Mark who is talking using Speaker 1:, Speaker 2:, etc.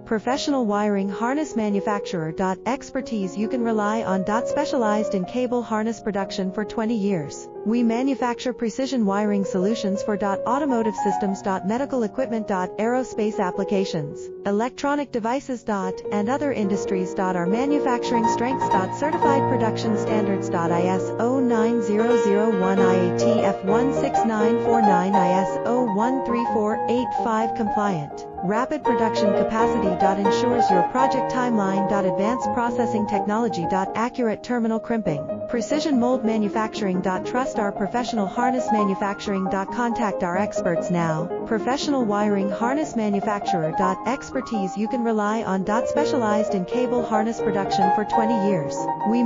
Speaker 1: Professional wiring harness manufacturer. Expertise you can rely on. Specialized in cable harness production for 20 years. We manufacture precision wiring solutions for automotive systems, medical equipment, aerospace applications, electronic devices, and other industries. Our manufacturing strengths. Certified production standards. ISO 9001 IATF 16949 ISO 13485 compliant. Rapid production capacity. Ensures your project timeline. Advanced processing technology. Accurate terminal crimping. Precision mold manufacturing. Trust our professional harness manufacturing. Contact our experts now. Professional wiring harness manufacturer. Expertise you can rely on. Specialized in cable harness production for 20 years. We